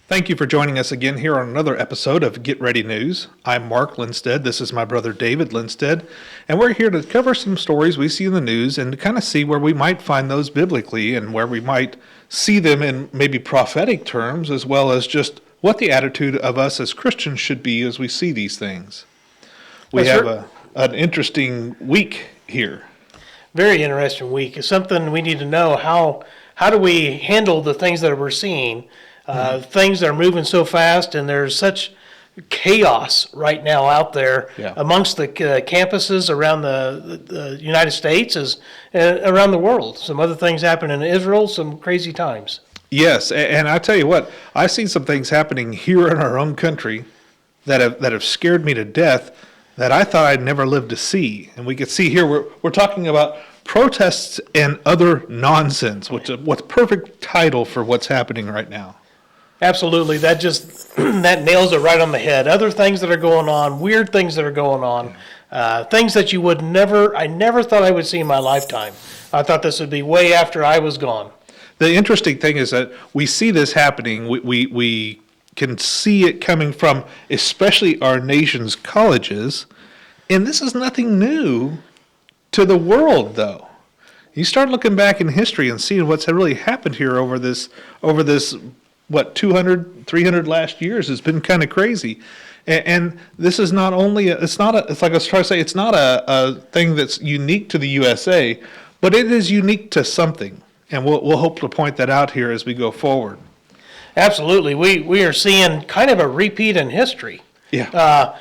Thank you for joining us again here on another episode of Get Ready News. I'm Mark Lindsted. This is my brother David Lindsted, and we're here to cover some stories we see in the news and to kind of see where we might find those biblically and where we might see them in maybe prophetic terms, as well as just what the attitude of us as Christians should be as we see these things. We have an interesting week here. Very interesting week. It's something we need to know. How do we handle the things that we're seeing? Things that are moving so fast, and there's such chaos right now out there amongst the campuses around the United States as around the world. Some other things happen in Israel, some crazy times. Yes, and I tell you what, I've seen some things happening here in our own country that have scared me to death that I thought I'd never live to see. And we could see here, we're talking about protests and other nonsense, which is what's perfect title for what's happening right now. Absolutely. That nails it right on the head. Other things that are going on, weird things that are going on, things that I never thought I would see in my lifetime. I thought this would be way after I was gone. The interesting thing is that we see this happening. We can see it coming from especially our nation's colleges, and this is nothing new to the world, though. You start looking back in history and seeing what's really happened here over this 200, 300 last years has been kind of crazy. And this is not only, it's like I was trying to say, it's not a thing that's unique to the USA, but it is unique to something. And we'll hope to point that out here as we go forward. Absolutely. We are seeing kind of a repeat in history. Yeah.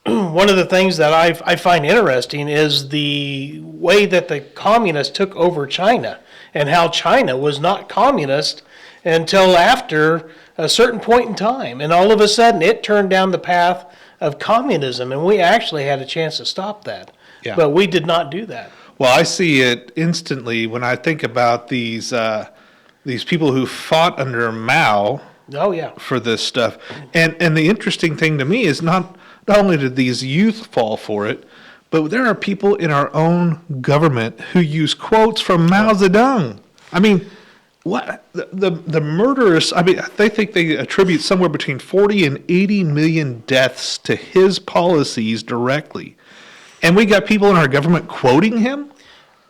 One of the things that I find interesting is the way that the communists took over China and how China was not communist until after a certain point in time. And all of a sudden, it turned down the path of communism, and we actually had a chance to stop that. Yeah. But we did not do that. Well, I see it instantly when I think about these people who fought under Mao for this stuff. And the interesting thing to me is not only did these youth fall for it, but there are people in our own government who use quotes from Mao Zedong. I mean, what the murderous, they think they attribute somewhere between 40 and 80 million deaths to his policies directly. And we got people in our government quoting him?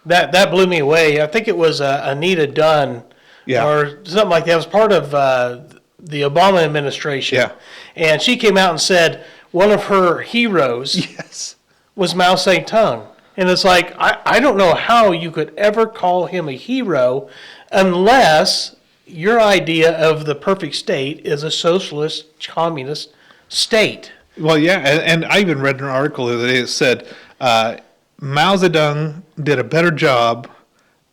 That blew me away. I think it was Anita Dunn or something like that. It was part of the Obama administration. Yeah. And she came out and said one of her heroes was Mao Zedong. And it's like, I don't know how you could ever call him a hero unless your idea of the perfect state is a socialist, communist state. Well, yeah, and I even read an article the other day that said Mao Zedong did a better job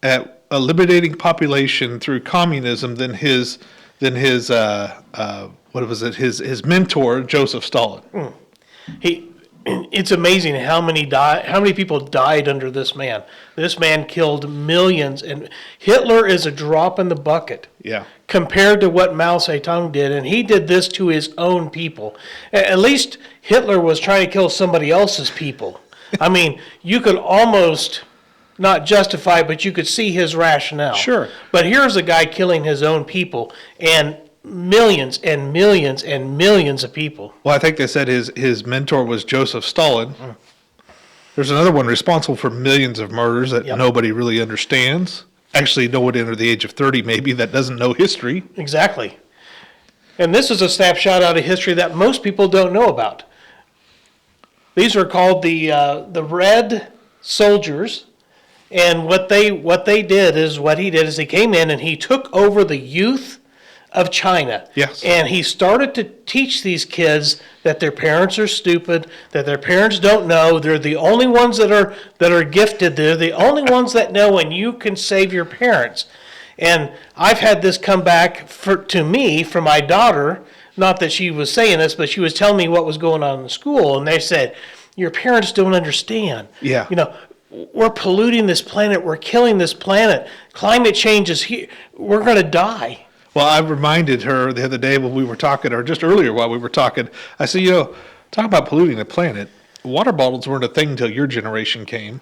at eliminating population through communism than his mentor Joseph Stalin. It's amazing how many people died under this man. This man killed millions, and Hitler is a drop in the bucket compared to what Mao Zedong did, and he did this to his own people. At least Hitler was trying to kill somebody else's people. I mean, you could almost not justify, but you could see his rationale. Sure. But here's a guy killing his own people, and millions and millions and millions of people. Well, I think they said his mentor was Joseph Stalin. There's another one responsible for millions of murders that nobody really understands. Actually, no one under the age of 30 maybe that doesn't know history. Exactly. And this is a snapshot out of history that most people don't know about. These are called the Red Soldiers. And what he did is he came in and he took over the youth of China. Yes. And he started to teach these kids that their parents are stupid, that their parents don't know. They're the only ones that are gifted. They're the only ones that know, and you can save your parents. And I've had this come back to me from my daughter. Not that she was saying this, but she was telling me what was going on in the school. And they said, your parents don't understand. Yeah. We're polluting this planet. We're killing this planet. Climate change is here. We're going to die. Well, I reminded her the other day when we were talking, or just earlier while we were talking, I said, talk about polluting the planet. Water bottles weren't a thing until your generation came.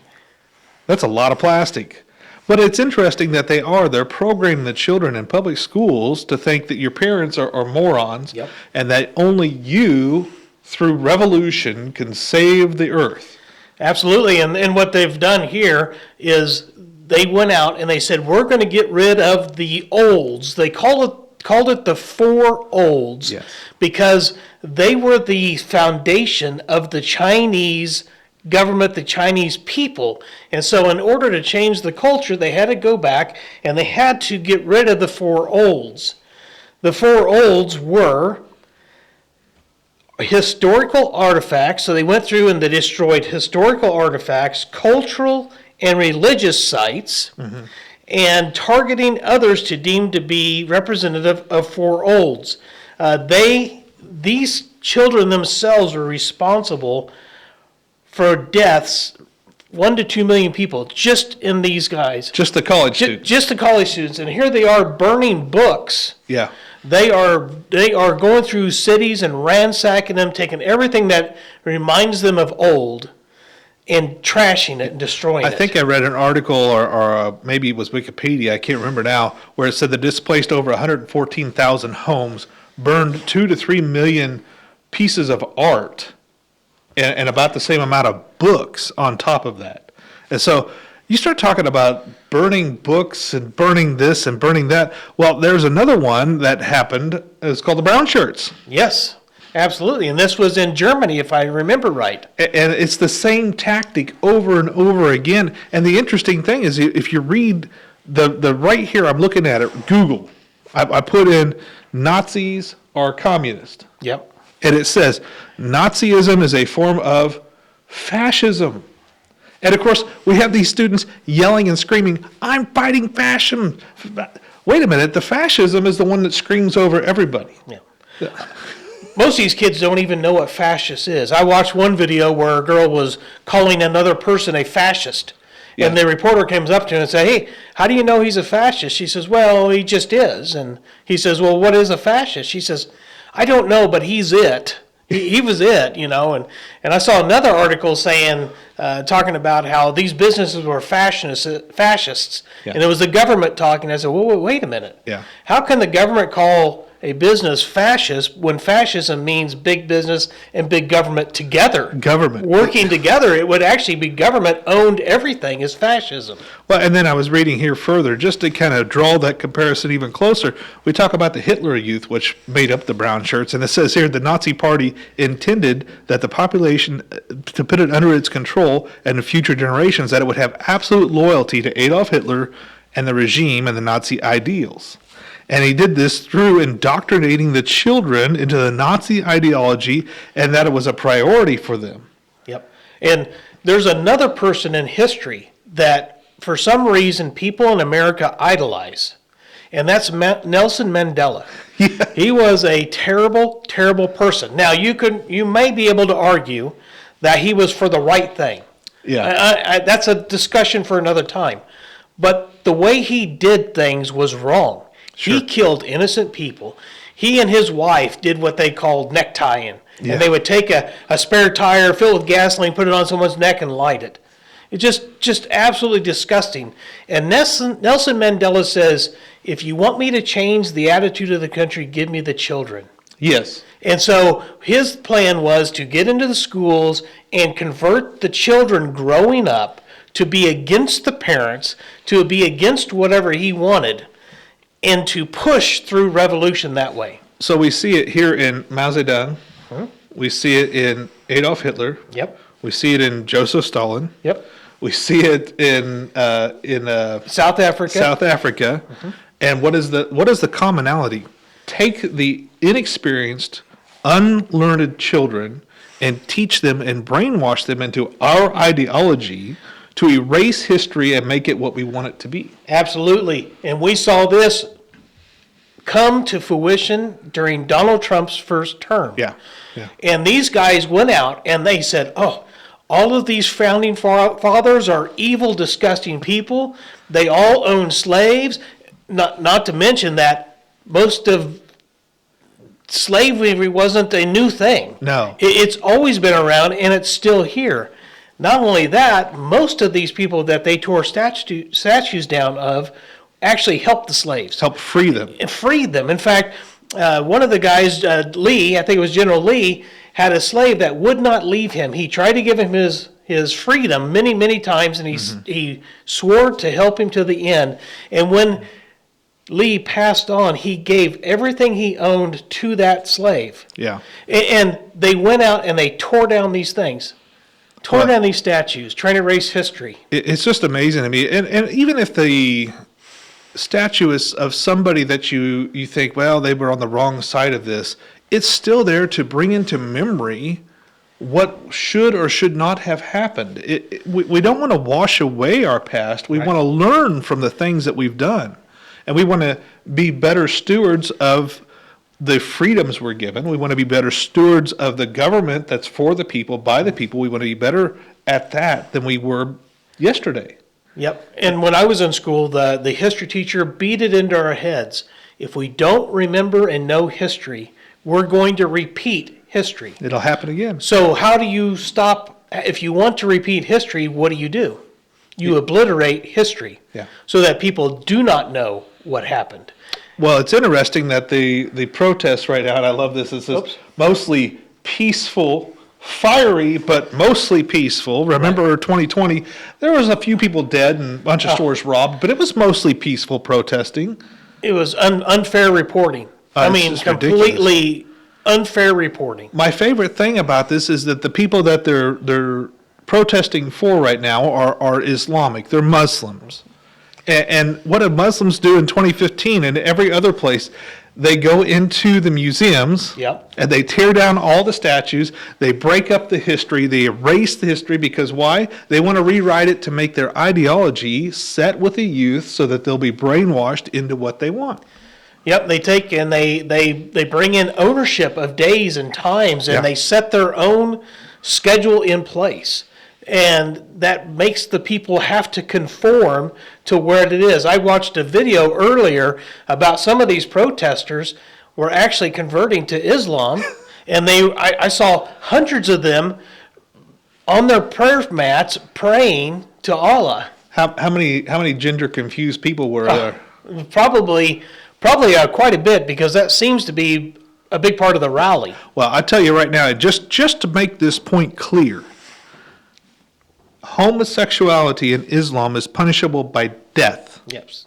That's a lot of plastic. But it's interesting that they're programming the children in public schools to think that your parents are morons, Yep. and that only you, through revolution, can save the earth. Absolutely. And what they've done here is they went out and they said, we're going to get rid of the olds. They called it the four olds, yes, because they were the foundation of the Chinese government, the Chinese people. And so in order to change the culture, they had to go back and they had to get rid of the four olds. The four olds were historical artifacts. So they went through and they destroyed historical artifacts, cultural and religious sites, mm-hmm. and targeting others to deem to be representative of four olds. These children themselves were responsible for deaths, 1 to 2 million people, just in these guys. Just the college students. Just the college students. And here they are burning books. Yeah. They are going through cities and ransacking them, taking everything that reminds them of old and trashing it and destroying it. I think I read an article, or maybe it was Wikipedia, I can't remember now, where it said that displaced over 114,000 homes, burned 2 to 3 million pieces of art, and about the same amount of books on top of that. And so you start talking about burning books and burning this and burning that. Well, there's another one that happened. It's called the brown shirts. Yes. Absolutely, and this was in Germany, if I remember right. And it's the same tactic over and over again. And the interesting thing is, if you read the right here, I'm looking at it, Google. I put in Nazis are communist. Yep. And it says, Nazism is a form of fascism. And of course, we have these students yelling and screaming, I'm fighting fascism. Wait a minute, the fascism is the one that screams over everybody. Yeah. Most of these kids don't even know what fascist is. I watched one video where a girl was calling another person a fascist. Yeah. And the reporter comes up to her and says, hey, how do you know he's a fascist? She says, well, he just is. And he says, well, what is a fascist? She says, I don't know, but he's it. He was it, you know. And I saw another article saying, talking about how these businesses were fascists. Yeah. And it was the government talking. I said, well, wait a minute. Yeah. How can the government call a business fascist when fascism means big business and big government together? Government. Working together, it would actually be government-owned everything is fascism. Well, and then I was reading here further, just to kind of draw that comparison even closer, we talk about the Hitler Youth, which made up the brown shirts, and it says here, the Nazi Party intended that the population, to put it under its control and in future generations, that it would have absolute loyalty to Adolf Hitler and the regime and the Nazi ideals. And he did this through indoctrinating the children into the Nazi ideology, and that it was a priority for them. Yep. And there's another person in history that, for some reason, people in America idolize, and that's Nelson Mandela. Yeah. He was a terrible, terrible person. Now, you may be able to argue that he was for the right thing. Yeah. That's a discussion for another time. But the way he did things was wrong. Sure. He killed innocent people. He and his wife did what they called necktying. Yeah. And they would take a spare tire, fill it with gasoline, put it on someone's neck, and light it. It's just absolutely disgusting. And Nelson Mandela says, if you want me to change the attitude of the country, give me the children. Yes. And so his plan was to get into the schools and convert the children growing up to be against the parents, to be against whatever he wanted, and to push through revolution that way. So we see it here in Mao Zedong. We see it in Adolf Hitler. Yep. We see it in Joseph Stalin. Yep. We see it in South Africa. Mm-hmm. And what is the commonality? Take the inexperienced, unlearned children and teach them and brainwash them into our ideology to erase history and make it what we want it to be. Absolutely. And we saw this come to fruition during Donald Trump's first term. Yeah. Yeah. And these guys went out and they said, oh, all of these founding fathers are evil, disgusting people. They all own slaves. Not to mention that most of slavery wasn't a new thing. No. It's always been around and it's still here. Not only that, most of these people that they tore statues down of actually helped the slaves. Helped free them. Freed them. In fact, one of the guys, Lee, I think it was General Lee, had a slave that would not leave him. He tried to give him his freedom many, many times, and he swore to help him to the end. And when Lee passed on, he gave everything he owned to that slave. Yeah. And they went out and they tore down these things. Tore down these statues, trying to erase history. It's just amazing to me. And even if the statue is of somebody that you think, well, they were on the wrong side of this, it's still there to bring into memory what should or should not have happened. We don't want to wash away our past. We want to learn from the things that we've done. And we want to be better stewards of the freedoms we're given. We want to be better stewards of the government that's for the people, by the people. We want to be better at that than we were yesterday. Yep. And when I was in school, the history teacher beat it into our heads. If we don't remember and know history, we're going to repeat history. It'll happen again. So how do you stop? If you want to repeat history, what do? You obliterate history so that people do not know what happened. Well, it's interesting that the protests right now, and I love this, is mostly peaceful, fiery, but mostly peaceful. Remember 2020, there was a few people dead and a bunch of stores robbed, but it was mostly peaceful protesting. It was unfair reporting. I mean, completely unfair reporting. My favorite thing about this is that the people that they're protesting for right now are Islamic. They're Muslims. And what did Muslims do in 2015 and every other place? They go into the museums and they tear down all the statues. They break up the history. They erase the history because why? They want to rewrite it to make their ideology set with the youth so that they'll be brainwashed into what they want. Yep, they take and they bring in ownership of days and times, and they set their own schedule in place. And that makes the people have to conform to where it is. I watched a video earlier about some of these protesters were actually converting to Islam, and I saw hundreds of them on their prayer mats praying to Allah. How many gender confused people were there? Probably quite a bit, because that seems to be a big part of the rally. Well, I tell you right now, just to make this point clear, homosexuality in Islam is punishable by death. Yes.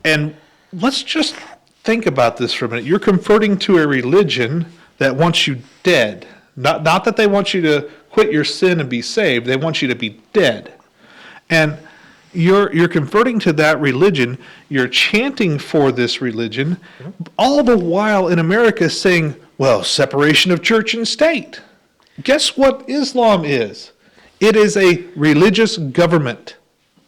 And let's just think about this for a minute. You're converting to a religion that wants you dead. Not that they want you to quit your sin and be saved. They want you to be dead. And you're converting to that religion. You're chanting for this religion, all the while in America saying, well, separation of church and state. Guess what Islam is? It is a religious government,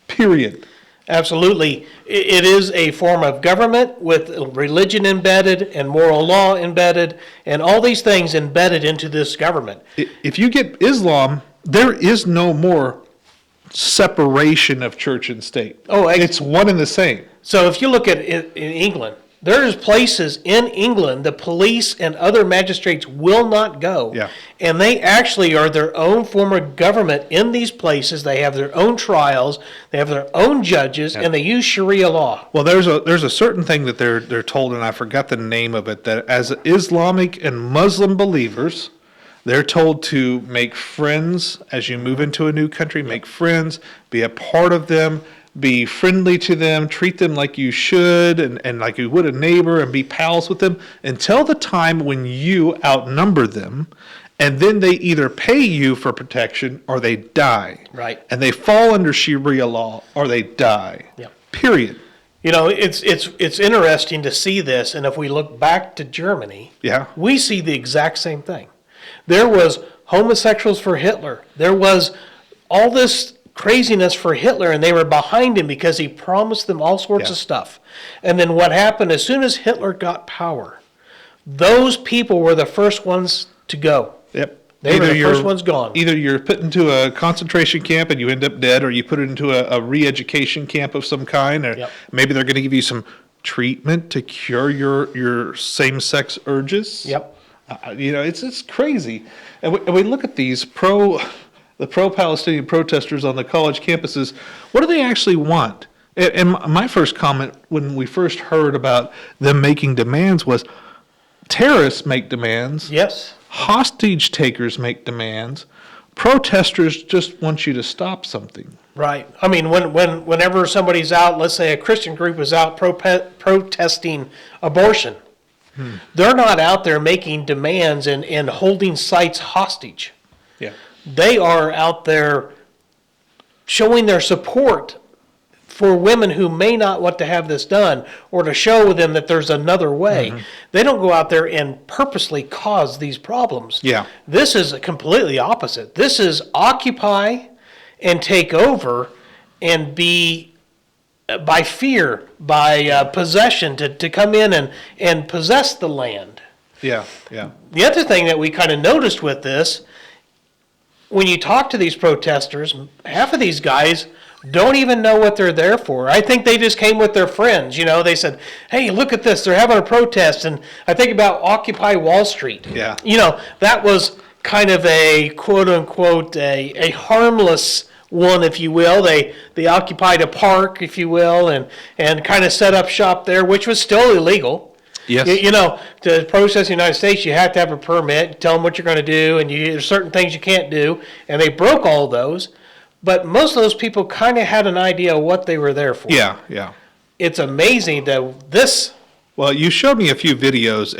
period. Absolutely. It is a form of government with religion embedded and moral law embedded and all these things embedded into this government. If you get Islam, there is no more separation of church and state. It's one and the same. So if you look at it in England, there's places in England the police and other magistrates will not go. Yeah. And they actually are their own form of government in these places. They have their own trials, they have their own judges, and they use Sharia law. Well, there's a certain thing that they're told, and I forgot the name of it, that as Islamic and Muslim believers, they're told to make friends as you move into a new country, make friends, be a part of them, be friendly to them, treat them like you should and like you would a neighbor, and be pals with them until the time when you outnumber them, and then they either pay you for protection or they die. Right. And they fall under Sharia law or they die. Yep. Period. You know, it's interesting to see this, and if we look back to Germany, we see the exact same thing. There was homosexuals for Hitler. There was all this craziness for Hitler, and they were behind him because he promised them all sorts of stuff. And then what happened, as soon as Hitler got power, those people were the first ones to go. Yep. They were the first ones gone. Either you're put into a concentration camp and you end up dead, or you put it into a re-education camp of some kind, or maybe they're going to give you some treatment to cure your same-sex urges. Yep. You know, it's crazy. And we look at these the pro-Palestinian protesters on the college campuses, what do they actually want? And my first comment when we first heard about them making demands was, terrorists make demands. Yes. Hostage takers make demands. Protesters just want you to stop something. Right. I mean, whenever somebody's out, let's say a Christian group is out protesting abortion, they're not out there making demands and holding sites hostage. Yeah. They are out there showing their support for women who may not want to have this done, or to show them that there's another way. They don't go out there and purposely cause these problems. Yeah. This is completely opposite. This is occupy and take over and be by fear, by possession, to come in and possess the land. Yeah, yeah. The other thing that we kind of noticed with this, when you talk to these protesters, half of these guys don't even know what they're there for. I think they just came with their friends. You know, they said, hey, look at this. They're having a protest. And I think about Occupy Wall Street. Yeah. You know, that was kind of a quote unquote a harmless one, if you will. They occupied a park, if you will, and kind of set up shop there, which was still illegal. Yes. You know, to protest in the United States, you have to have a permit, tell them what you're going to do, and there's certain things you can't do. And they broke all those. But most of those people kind of had an idea of what they were there for. Yeah, yeah. It's amazing that this... Well, you showed me a few videos,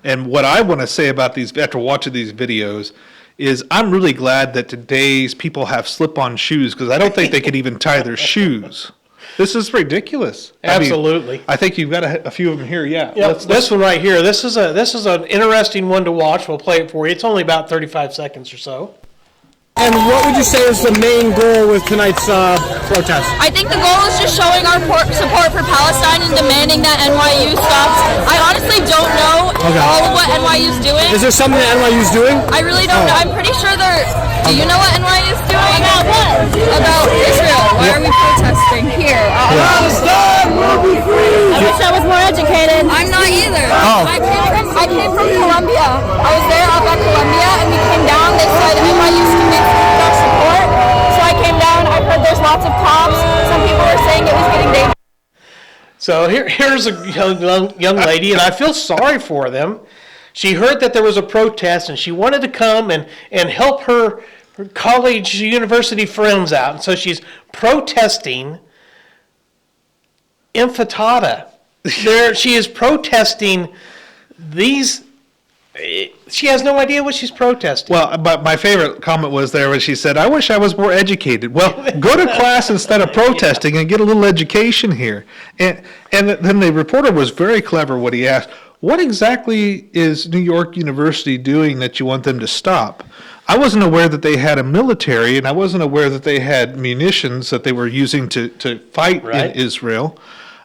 and what I want to say about these, after watching these videos, is I'm really glad that today's people have slip-on shoes, because I don't think they could even tie their shoes. This is ridiculous. Absolutely. I think you've got a few of them here. Yeah. Yep. This one right here. This is an interesting one to watch. We'll play it for you. It's only about 35 seconds or so. And what would you say is the main goal with tonight's protest? I think the goal is just showing our support for Palestine and demanding that NYU stops. I honestly don't know all of what NYU is doing. Is there something that NYU is doing? I really don't know. I'm pretty sure they're... Do you know what NYU is doing? About what? About Israel. Why are we protesting here? Palestine will be free! I wish I was more educated. I'm not either. Oh. I came from Columbia. I was there up at Columbia, and we came down. They said NYU students need our support. So I came down. I heard there's lots of cops. Some people were saying it was getting dangerous. So here's a young lady, and I feel sorry for them. She heard that there was a protest, and she wanted to come and help her college, university friends out. And so she's protesting intifada. She is protesting these. She has no idea what she's protesting. Well, but my favorite comment was there when she said, I wish I was more educated. Well, go to class instead of protesting and get a little education here. And then the reporter was very clever when he asked, what exactly is New York University doing that you want them to stop? I wasn't aware that they had a military, and I wasn't aware that they had munitions that they were using to fight in Israel.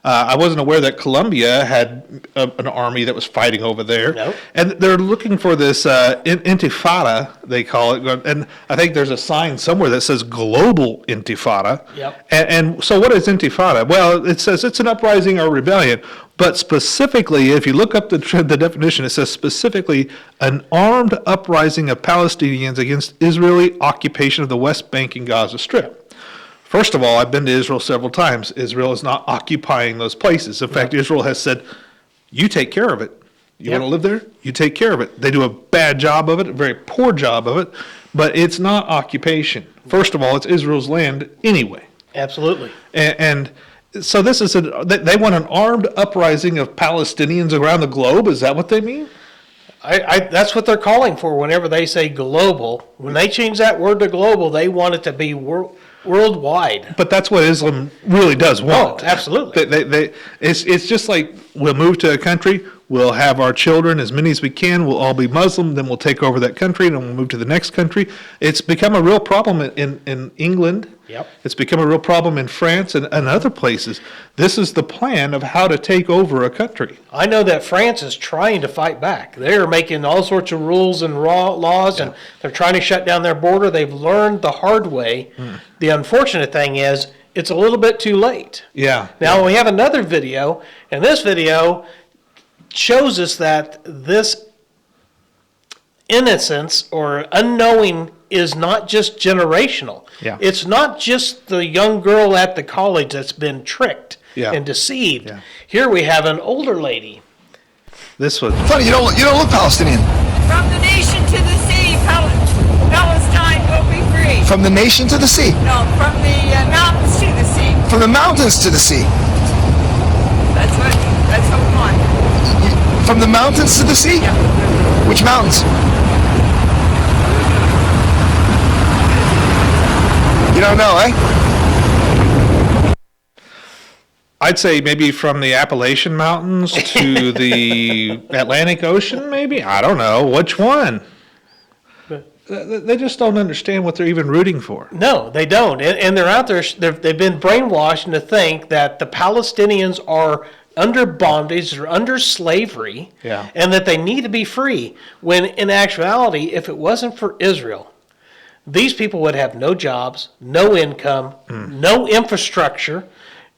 I wasn't aware that Colombia had an army that was fighting over there. Nope. And they're looking for this intifada, they call it. And I think there's a sign somewhere that says global intifada. Yep. And so what is intifada? Well, it says it's an uprising or rebellion. But specifically, if you look up the definition, it says specifically an armed uprising of Palestinians against Israeli occupation of the West Bank and Gaza Strip. First of all, I've been to Israel several times. Israel is not occupying those places. In fact, Israel has said, you take care of it. You want to live there? You take care of it. They do a bad job of it, a very poor job of it, but it's not occupation. First of all, it's Israel's land anyway. Absolutely. And so this is they want an armed uprising of Palestinians around the globe? Is that what they mean? That's what they're calling for whenever they say global. When they change that word to global, they want it to be worldwide. But that's what Islam really does want. Oh, absolutely. It's just like we'll move to a country, we'll have our children, as many as we can, we'll all be Muslim, then we'll take over that country, and then we'll move to the next country. It's become a real problem in England. Yep. It's become a real problem in France and other places. This is the plan of how to take over a country. I know that France is trying to fight back. They're making all sorts of rules and laws, and they're trying to shut down their border. They've learned the hard way. The unfortunate thing is it's a little bit too late. Yeah. Now we have another video, and this video shows us that this innocence or unknowing is not just generational. Yeah. It's not just the young girl at the college that's been tricked and deceived. Yeah. Here we have an older lady. This was funny. You don't look Palestinian. From the nation to the sea, Palestine will be free. From the nation to the sea. No, from the mountains to the sea. From the mountains to the sea. That's what we want. From the mountains to the sea? Yeah. Which mountains? You don't know, eh? I'd say maybe from the Appalachian Mountains to the Atlantic Ocean, maybe? I don't know. Which one? They just don't understand what they're even rooting for. No, they don't. And they're out there, they've been brainwashed to think that the Palestinians are under bondage, or under slavery, and that they need to be free. When in actuality, if it wasn't for Israel, these people would have no jobs, no income, no infrastructure.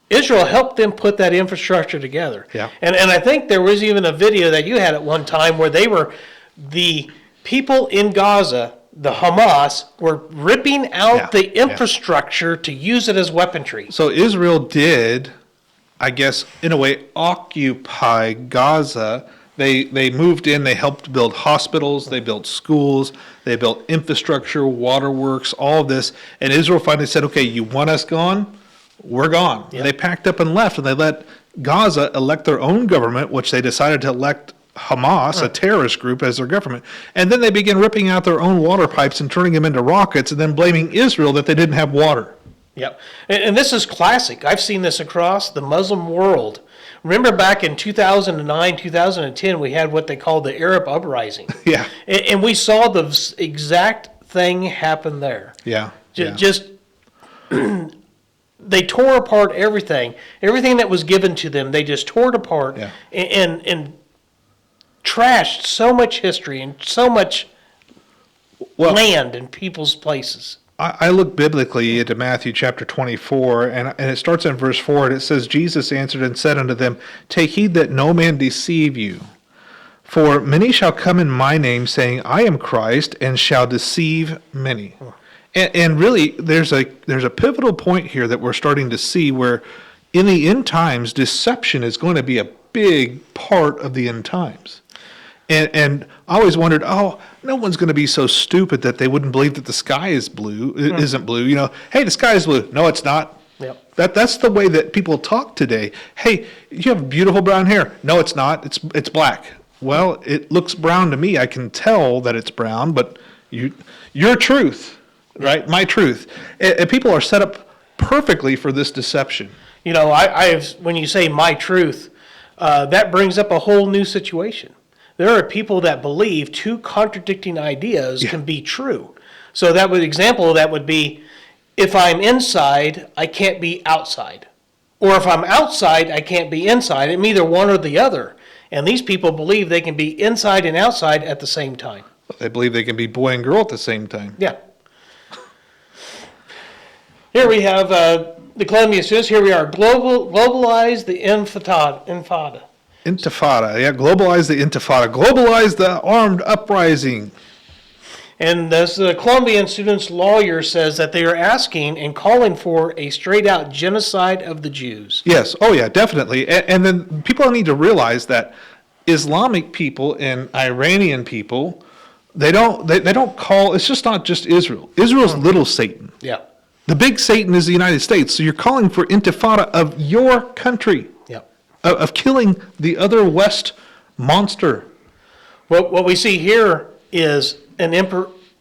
Israel helped them put that infrastructure together. Yeah. And I think there was even a video that you had at one time where the people in Gaza, the Hamas, were ripping out the infrastructure to use it as weaponry. So Israel did, I guess, in a way, occupy Gaza. They moved in, they helped build hospitals, they built schools, they built infrastructure, waterworks, all of this. And Israel finally said, okay, you want us gone? We're gone. Yep. They packed up and left, and they let Gaza elect their own government, which they decided to elect Hamas, a terrorist group, as their government. And then they began ripping out their own water pipes and turning them into rockets, and then blaming Israel that they didn't have water. Yep. And this is classic. I've seen this across the Muslim world. Remember back in 2009, 2010, we had what they called the Arab uprising. Yeah. And we saw the exact thing happen there. Yeah. Just they tore apart everything. Everything that was given to them, they just tore it apart and trashed so much history and so much land and people's places. I look biblically into Matthew chapter 24, and it starts in verse 4, and it says, Jesus answered and said unto them, take heed that no man deceive you. For many shall come in my name, saying, I am Christ, and shall deceive many. And really, there's a pivotal point here that we're starting to see where in the end times, deception is going to be a big part of the end times. And I always wondered, no one's going to be so stupid that they wouldn't believe that the sky is blue, isn't blue. You know, hey, the sky is blue. No, it's not. Yep. That's the way that people talk today. Hey, you have beautiful brown hair. No, it's not. It's black. Well, it looks brown to me. I can tell that it's brown, but your truth, right? My truth. And people are set up perfectly for this deception. You know, when you say my truth, that brings up a whole new situation. There are people that believe two contradicting ideas can be true. So example of that would be, if I'm inside, I can't be outside. Or if I'm outside, I can't be inside. I'm either one or the other. And these people believe they can be inside and outside at the same time. They believe they can be boy and girl at the same time. Yeah. Here we have the Columbia says, here we are, globalize the intifada. Intifada, globalize the intifada. Globalize the armed uprising. And this Colombian student's lawyer says that they are asking and calling for a straight-out genocide of the Jews. Yes, definitely. And then people need to realize that Islamic people and Iranian people, they don't call, it's just not just Israel. Israel's little Satan. Yeah. The big Satan is the United States. So you're calling for intifada of your country. Yeah. Of killing the other West monster. What we see here is an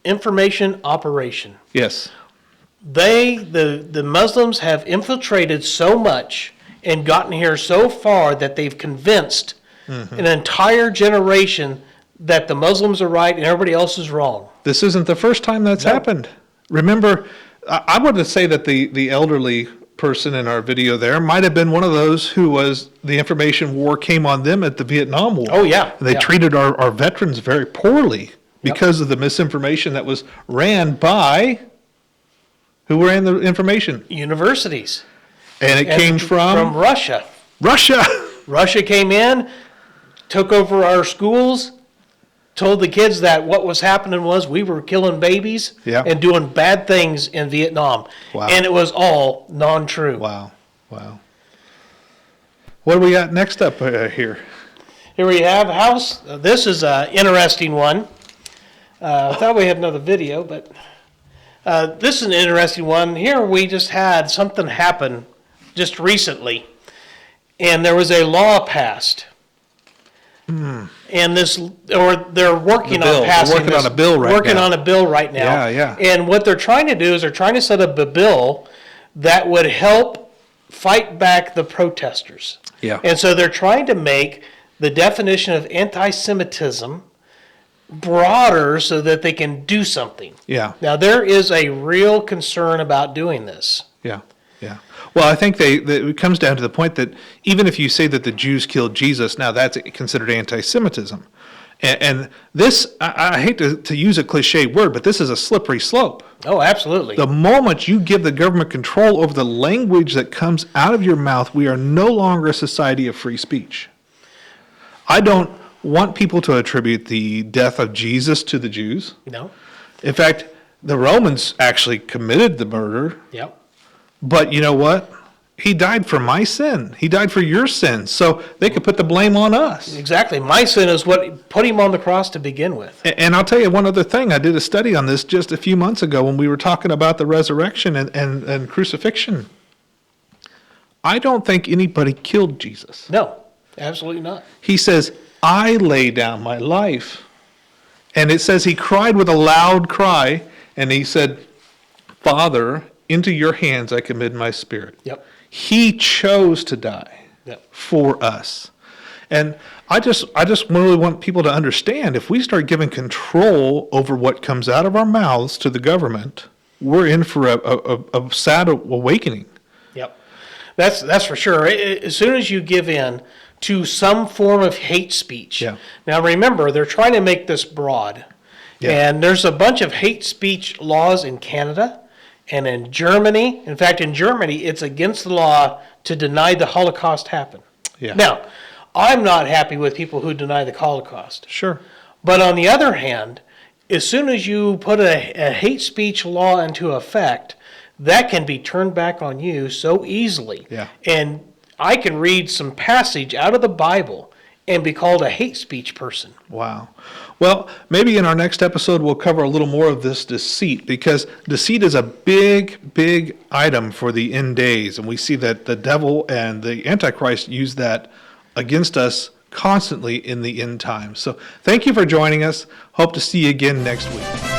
information operation. Yes. The Muslims have infiltrated so much and gotten here so far that they've convinced an entire generation that the Muslims are right and everybody else is wrong. This isn't the first time that's happened. Remember, I would say that the elderly person in our video there might have been one of those who was the information war came on them at the Vietnam War. Oh, yeah. They treated our veterans very poorly because of the misinformation that was ran by, who ran the information? Universities. And it came from Russia. Russia. Russia came in, took over our schools, told the kids that what was happening was we were killing babies and doing bad things in Vietnam. Wow. And it was all non-true. Wow. What do we got next up here? Here we have a house. This is an interesting one. I thought we had another video, but this is an interesting one. Here we just had something happen just recently, and there was a law passed. And they're working on passing. They're working on a bill right now. Working on a bill right now. Yeah. And what they're trying to do is they're trying to set up a bill that would help fight back the protesters. Yeah. And so they're trying to make the definition of anti-Semitism broader so that they can do something. Yeah. Now there is a real concern about doing this. Yeah. Well, I think it comes down to the point that even if you say that the Jews killed Jesus, now that's considered anti-Semitism. And this, I hate to use a cliche word, but this is a slippery slope. Oh, absolutely. The moment you give the government control over the language that comes out of your mouth, we are no longer a society of free speech. I don't want people to attribute the death of Jesus to the Jews. No. In fact, the Romans actually committed the murder. Yep. But you know what? He died for my sin. He died for your sin. So they could put the blame on us. Exactly. My sin is what put him on the cross to begin with. And I'll tell you one other thing. I did a study on this just a few months ago when we were talking about the resurrection and crucifixion. I don't think anybody killed Jesus. No, absolutely not. He says, I lay down my life. And it says he cried with a loud cry, and he said, Father, into your hands I commit my spirit. Yep. He chose to die for us. And I just really want people to understand, if we start giving control over what comes out of our mouths to the government, we're in for a sad awakening. Yep. That's for sure. As soon as you give in to some form of hate speech. Yeah. Now remember, they're trying to make this broad. Yeah. And there's a bunch of hate speech laws in Canada and in Germany. In fact, in Germany, it's against the law to deny the Holocaust happened. Yeah. Now, I'm not happy with people who deny the Holocaust. Sure. But on the other hand, as soon as you put a hate speech law into effect, that can be turned back on you so easily. Yeah. And I can read some passage out of the Bible and be called a hate speech person. Wow. Well, maybe in our next episode we'll cover a little more of this deceit, because deceit is a big, big item for the end days. And we see that the devil and the Antichrist use that against us constantly in the end times. So thank you for joining us. Hope to see you again next week.